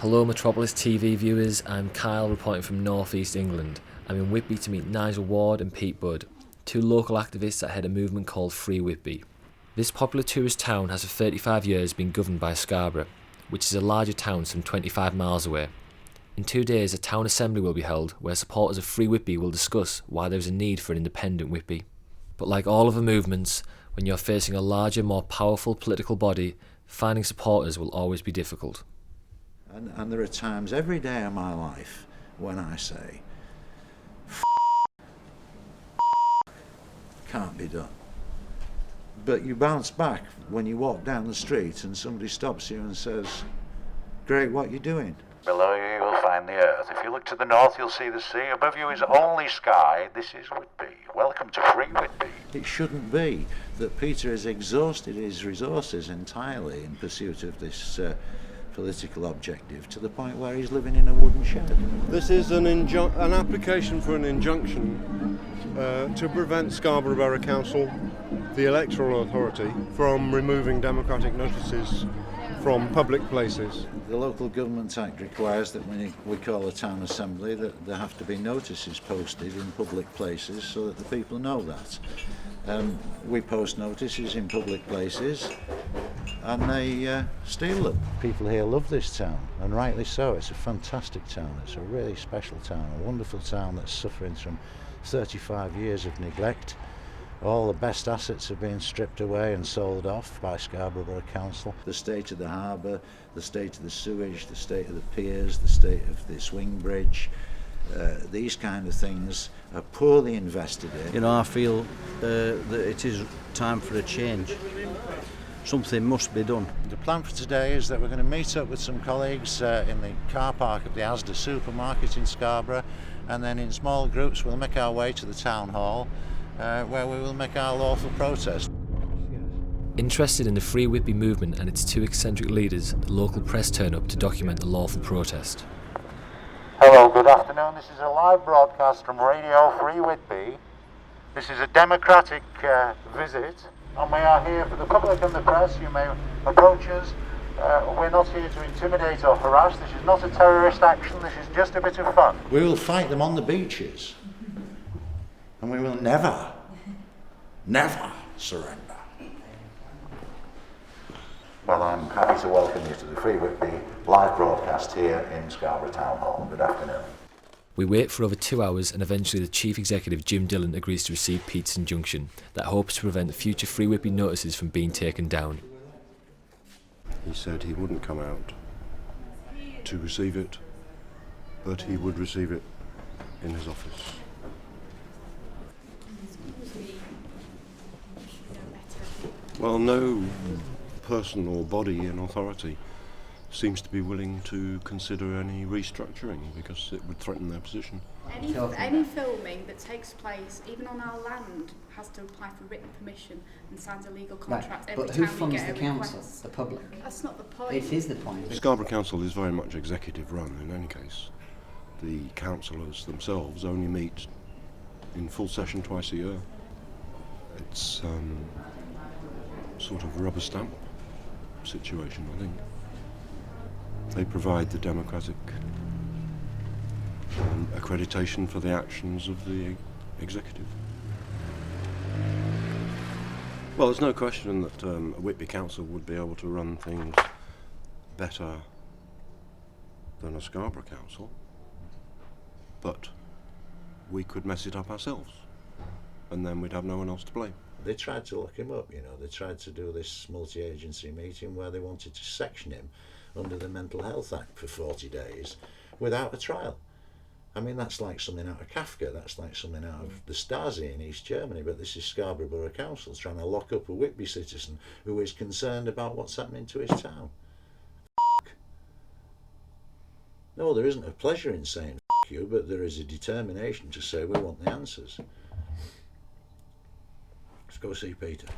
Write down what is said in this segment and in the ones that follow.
Hello Metropolis TV viewers, I'm Kyle reporting from North East England. I'm in Whitby to meet Nigel Ward and Pete Budd, two local activists that head a movement called Free Whitby. This popular tourist town has for 35 years been governed by Scarborough, which is a larger town some 25 miles away. In 2 days a town assembly will be held where supporters of Free Whitby will discuss why there is a need for an independent Whitby. But like all other movements, when you're facing a larger, more powerful political body, finding supporters will always be difficult. And there are times every day of my life when I say, can't be done. But you bounce back when you walk down the street and somebody stops you and says, great, what you doing? Below you will find the earth. If you look to the north you'll see the sea. Above you is only sky. This is Whitby. Welcome to Free Whitby. It shouldn't be that Peter has exhausted his resources entirely in pursuit of this political objective to the point where he's living in a wooden shed. This is an application for an injunction to prevent Scarborough Borough Council, the electoral authority, from removing democratic notices from public places. The Local Government Act requires that when we call a town assembly that there have to be notices posted in public places so that the people know that. We post notices in public places and they steal them. People here love this town, and rightly so. It's a fantastic town. It's a really special town, a wonderful town that's suffering from 35 years of neglect. All the best assets have been stripped away and sold off by Scarborough Borough Council. The state of the harbour, the state of the sewage, the state of the piers, the state of the swing bridge, these kind of things are poorly invested in. You know, I feel that it is time for a change. Something must be done. The plan for today is that we're going to meet up with some colleagues in the car park of the Asda supermarket in Scarborough, and then in small groups we'll make our way to the town hall where we will make our lawful protest. Interested in the Free Whitby movement and its two eccentric leaders, the local press turn up to document the lawful protest. Hello, good afternoon. This is a live broadcast from Radio Free Whitby. This is a democratic visit, and we are here for the public and the press. You may approach us. We're not here to intimidate or harass. This is not a terrorist action. This is just a bit of fun. We will fight them on the beaches, and we will never, never surrender. Well, I'm happy to welcome you to the Free Whitby live broadcast here in Scarborough Town Hall. Good afternoon. We wait for over 2 hours and eventually the Chief Executive Jim Dillon agrees to receive Pete's injunction that hopes to prevent future Free Whitby notices from being taken down. He said he wouldn't come out to receive it, but he would receive it in his office. Well, no person or body in authority seems to be willing to consider any restructuring because it would threaten their position. Any filming that takes place, even on our land, has to apply for written permission and signs a legal contract every but who time funds you get the a council? request. The public? That's not the point. It is the point. Scarborough Council is very much executive run in any case. The councillors themselves only meet in full session twice a year. It's sort of a rubber stamp situation, I think. They provide the democratic accreditation for the actions of the executive. Well, there's no question that a Whitby Council would be able to run things better than a Scarborough Council, but we could mess it up ourselves, and then we'd have no one else to blame. They tried to lock him up, you know. They tried to do this multi-agency meeting where they wanted to section him under the Mental Health Act for 40 days without a trial. I mean, that's like something out of Kafka, that's like something out of the Stasi in East Germany, but this is Scarborough Borough Council trying to lock up a Whitby citizen who is concerned about what's happening to his town. No, there isn't a pleasure in saying you, but there is a determination to say we want the answers. Let's go see Peter.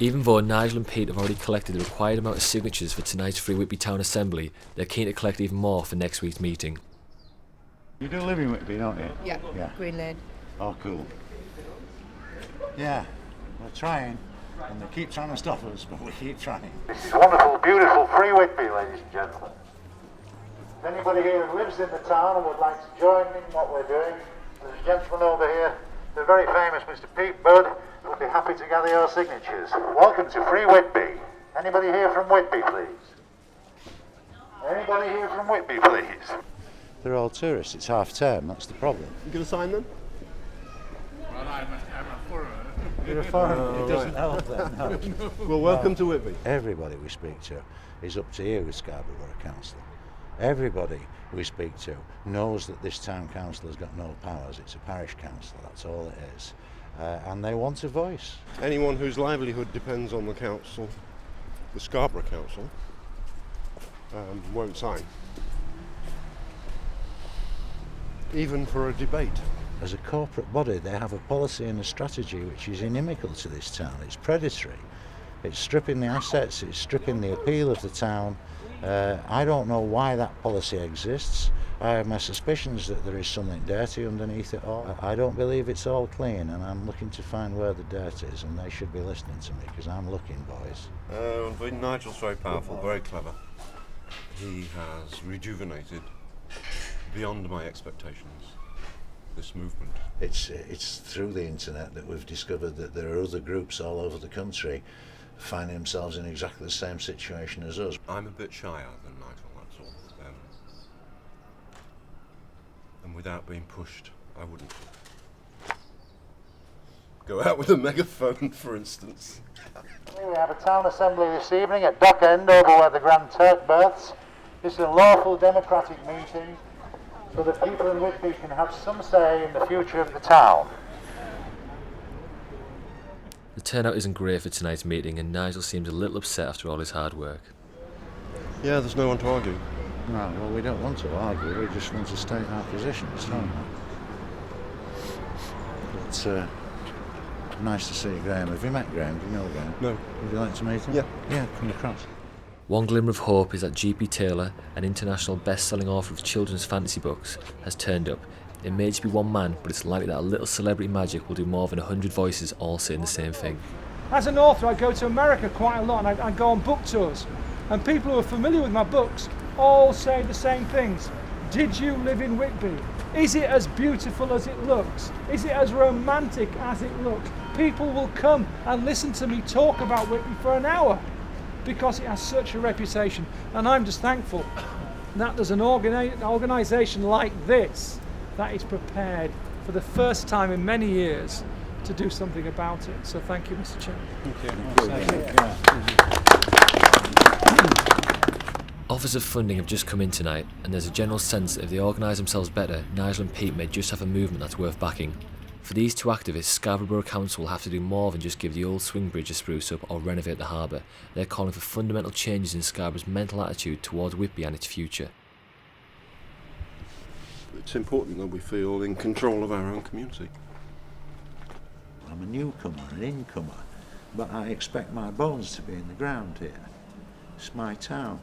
Even though Nigel and Pete have already collected the required amount of signatures for tonight's Free Whitby Town Assembly, they're keen to collect even more for next week's meeting. You do live in Whitby, don't you? Yeah. Green Lane. Oh, cool. Yeah, we're trying. And they keep trying to stop us, but we keep trying. This is wonderful, beautiful, free Whitby, ladies and gentlemen. If anybody here who lives in the town and would like to join in what we're doing, there's a gentleman over here, the very famous Mr. Pete Budd, who would be happy to gather your signatures. Welcome to free Whitby. Anybody here from Whitby, please? Anybody here from Whitby, please? They're all tourists. It's half term. That's the problem. You going to sign them? Well, I'm a foreigner. You're a foreigner. It doesn't help then. No. Well, welcome to Whitby. Everybody we speak to is up to here with Scarborough Borough Council. Everybody we speak to knows that this town council has got no powers. It's a parish council. That's all it is. And they want a voice. Anyone whose livelihood depends on the council, the Scarborough Council, won't sign. Even for a debate. As a corporate body, they have a policy and a strategy which is inimical to this town. It's predatory. It's stripping the assets, it's stripping the appeal of the town. I don't know why that policy exists. I have my suspicions that there is something dirty underneath it all. I don't believe it's all clean, and I'm looking to find where the dirt is, and they should be listening to me, because I'm looking, boys. Nigel's very powerful, very clever. He has rejuvenated, beyond my expectations, this movement. It's through the internet that we've discovered that there are other groups all over the country finding themselves in exactly the same situation as us. I'm a bit shyer than Nigel, that's all. And without being pushed, I wouldn't go out with a megaphone, for instance. We have a town assembly this evening at Dock End, over where the Grand Turk berths. This is a lawful democratic meeting so that people in Whitby can have some say in the future of the town. The turnout isn't great for tonight's meeting, and Nigel seems a little upset after all his hard work. Yeah, there's no one to argue. No, well, we don't want to argue, we just want to state our positions, don't we? It's nice to see you, Graham. Have you met Graham? Do you know Graham? No. Would you like to meet him? Yeah. Yeah, come across. One glimmer of hope is that G.P. Taylor, an international best-selling author of children's fantasy books, has turned up. It may just be one man, but it's likely that a little celebrity magic will do more than 100 voices all saying the same thing. As an author, I go to America quite a lot, and I go on book tours. And people who are familiar with my books all say the same things. Did you live in Whitby? Is it as beautiful as it looks? Is it as romantic as it looks? People will come and listen to me talk about Whitby for an hour because it has such a reputation. And I'm just thankful that there's an organisation like this that is prepared for the first time in many years to do something about it. So thank you, Mr. Chairman. Offers of funding have just come in tonight, and there's a general sense that if they organise themselves better, Nigel and Pete may just have a movement that's worth backing. For these two activists, Scarborough Borough Council will have to do more than just give the old swing bridge a spruce up or renovate the harbour. They're calling for fundamental changes in Scarborough's mental attitude towards Whitby and its future. It's important that we feel in control of our own community. I'm a newcomer, an incomer, but I expect my bones to be in the ground here. It's my town.